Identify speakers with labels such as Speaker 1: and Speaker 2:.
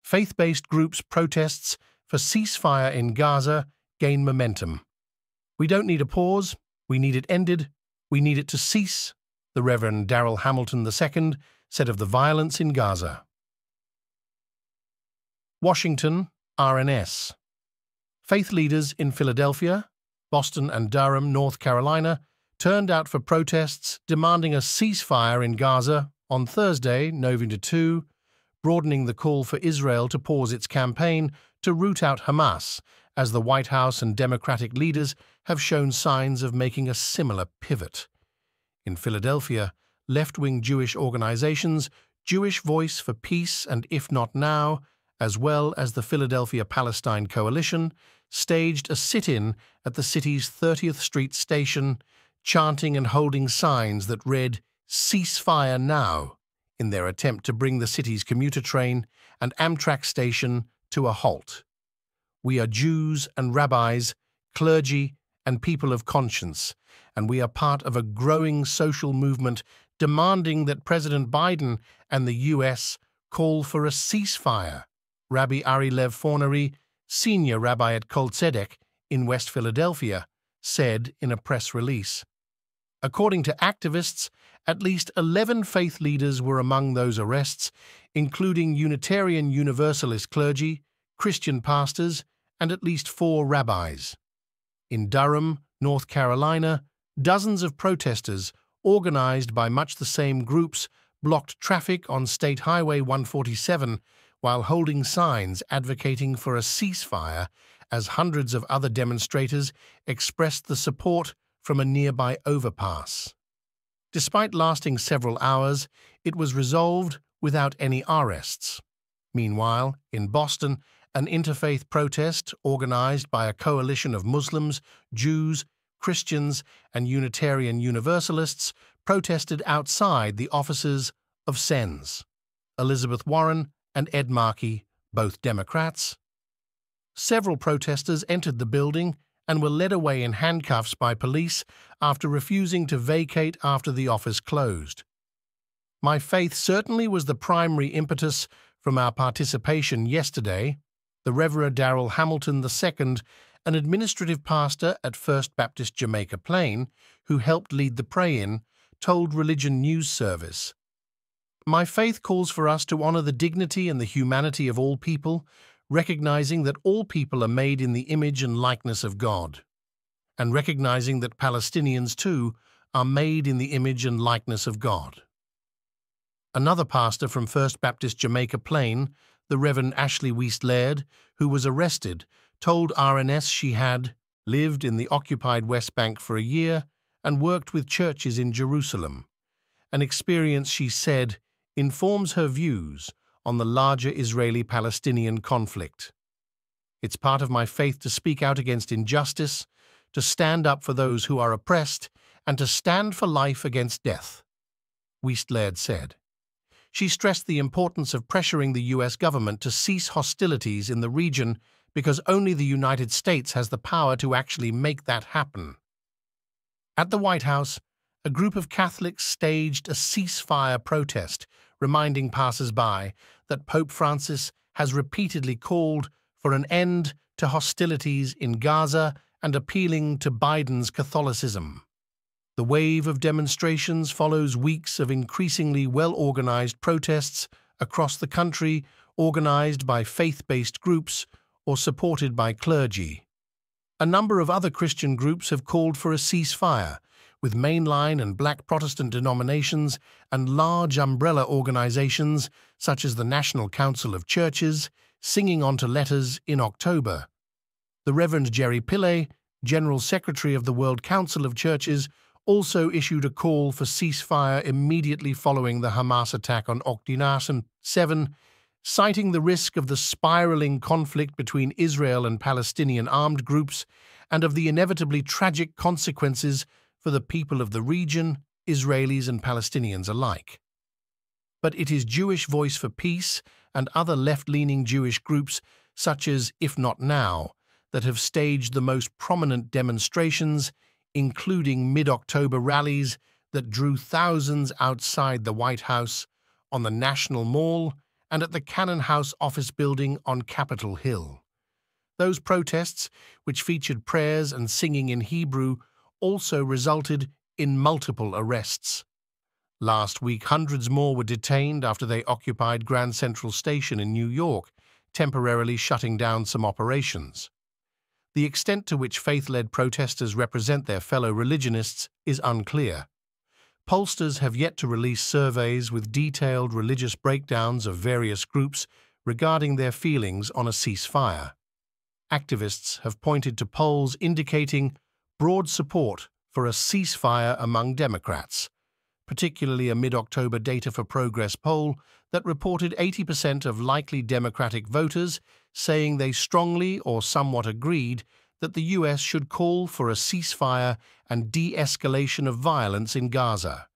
Speaker 1: Faith-based groups' protests for ceasefire in Gaza gain momentum. "We don't need a pause. We need it ended. We need it to cease," the Reverend Darrell Hamilton II said of the violence in Gaza. Washington, RNS. Faith leaders in Philadelphia, Boston, and Durham, North Carolina, turned out for protests demanding a ceasefire in Gaza on Thursday, November 2, broadening the call for Israel to pause its campaign to root out Hamas, as the White House and Democratic leaders have shown signs of making a similar pivot. In Philadelphia, left-wing Jewish organizations, Jewish Voice for Peace and If Not Now, as well as the Philadelphia Palestine Coalition, staged a sit-in at the city's 30th Street station, chanting and holding signs that read "Ceasefire Now" in their attempt to bring the city's commuter train and Amtrak station to a halt. "We are Jews and rabbis, clergy and people of conscience, and we are part of a growing social movement demanding that President Biden and the U.S. call for a ceasefire," Rabbi Ari Lev Fornery, senior rabbi at Kol Tzedek in West Philadelphia, said in a press release. According to activists, at least 11 faith leaders were among those arrests, including Unitarian Universalist clergy, Christian pastors, and at least 4 rabbis. In Durham, North Carolina, dozens of protesters, organized by much the same groups, blocked traffic on State Highway 147 while holding signs advocating for a ceasefire, as hundreds of other demonstrators expressed the support from a nearby overpass. Despite lasting several hours, it was resolved without any arrests. Meanwhile, in Boston, an interfaith protest organized by a coalition of Muslims, Jews, Christians, and Unitarian Universalists protested outside the offices of Sens. Elizabeth Warren and Ed Markey, both Democrats. Several protesters entered the building and were led away in handcuffs by police after refusing to vacate after the office closed. "My faith certainly was the primary impetus from our participation yesterday," the Reverend Darrell Hamilton II, an administrative pastor at First Baptist Jamaica Plain, who helped lead the pray-in, told Religion News Service. "My faith calls for us to honor the dignity and the humanity of all people, recognizing that all people are made in the image and likeness of God, and recognizing that Palestinians, too, are made in the image and likeness of God." Another pastor from First Baptist Jamaica Plain, the Reverend Ashley Wiest-Laird, who was arrested, told RNS she had lived in the occupied West Bank for a year and worked with churches in Jerusalem, an experience she said informs her views on the larger Israeli-Palestinian conflict. "It's part of my faith to speak out against injustice, to stand up for those who are oppressed, and to stand for life against death," Wiest-Laird said. She stressed the importance of pressuring the U.S. government to cease hostilities in the region because only the United States has the power to actually make that happen. At the White House, a group of Catholics staged a ceasefire protest, reminding passers-by that Pope Francis has repeatedly called for an end to hostilities in Gaza and appealing to Biden's Catholicism. The wave of demonstrations follows weeks of increasingly well-organized protests across the country, organized by faith-based groups or supported by clergy. A number of other Christian groups have called for a ceasefire, with mainline and black Protestant denominations and large umbrella organizations such as the National Council of Churches singing onto letters in October. The Reverend Jerry Pillay, General Secretary of the World Council of Churches, also issued a call for ceasefire immediately following the Hamas attack on October 7, citing the risk of the spiraling conflict between Israel and Palestinian armed groups and of the inevitably tragic consequences for the people of the region, Israelis and Palestinians alike. But it is Jewish Voice for Peace and other left-leaning Jewish groups, such as If Not Now, that have staged the most prominent demonstrations, including mid-October rallies that drew thousands outside the White House, on the National Mall, and at the Cannon House office building on Capitol Hill. Those protests, which featured prayers and singing in Hebrew, also resulted in multiple arrests. Last week, hundreds more were detained after they occupied Grand Central Station in New York, temporarily shutting down some operations. The extent to which faith-led protesters represent their fellow religionists is unclear. Pollsters have yet to release surveys with detailed religious breakdowns of various groups regarding their feelings on a ceasefire. Activists have pointed to polls indicating broad support for a ceasefire among Democrats, particularly a mid-October Data for Progress poll that reported 80% of likely Democratic voters saying they strongly or somewhat agreed that the U.S. should call for a ceasefire and de-escalation of violence in Gaza.